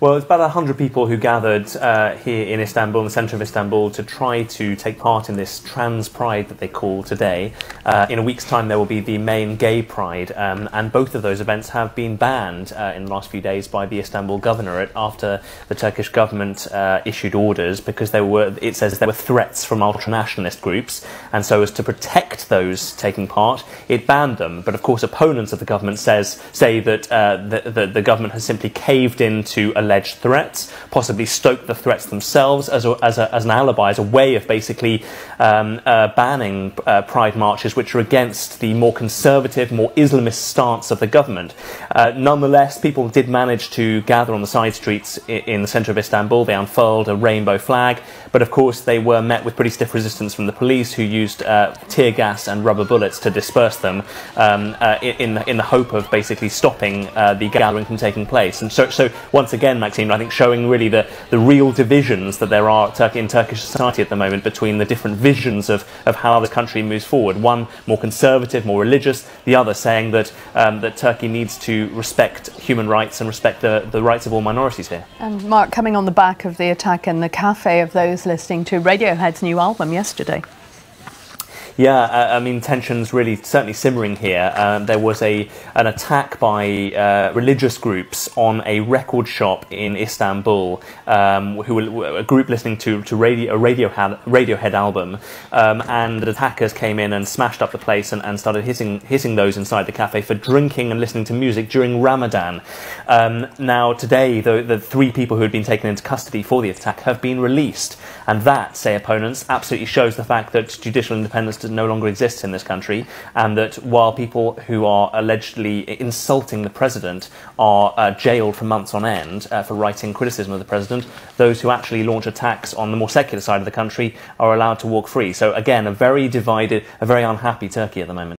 Well, it's about 100 people who gathered here in Istanbul, in the centre of Istanbul, to try to take part in this trans pride that they call today. In a week's time, there will be the main gay pride, and both of those events have been banned in the last few days by the Istanbul governorate after the Turkish government issued orders because it says there were threats from ultranationalist groups, and so as to protect those taking part, it banned them. But of course, opponents of the government say that the government has simply caved into alleged threats, possibly stoked the threats themselves as an alibi, as a way of basically banning pride marches which are against the more conservative, more Islamist stance of the government. Nonetheless, people did manage to gather on the side streets in the centre of Istanbul. They unfurled a rainbow flag, but of course they were met with pretty stiff resistance from the police, who used tear gas and rubber bullets to disperse them in the hope of basically stopping the gathering from taking place. And so once again, Maxime, I think showing really the real divisions that there are in Turkish society at the moment between the different visions of how the country moves forward. One more conservative, more religious, the other saying that that Turkey needs to respect human rights and respect the rights of all minorities here. And Mark, coming on the back of the attack in the cafe of those listening to Radiohead's new album yesterday. Yeah, I mean, tensions really certainly simmering here. There was an attack by religious groups on a record shop in Istanbul, who were a group listening to a Radiohead album, and the attackers came in and smashed up the place and started hitting those inside the cafe for drinking and listening to music during Ramadan. Now, today, the 3 people who had been taken into custody for the attack have been released, and that, say opponents, absolutely shows the fact that judicial independence no longer exists in this country, and that while people who are allegedly insulting the president are jailed for months on end for writing criticism of the president, those who actually launch attacks on the more secular side of the country are allowed to walk free. So again, a very divided, a very unhappy Turkey at the moment.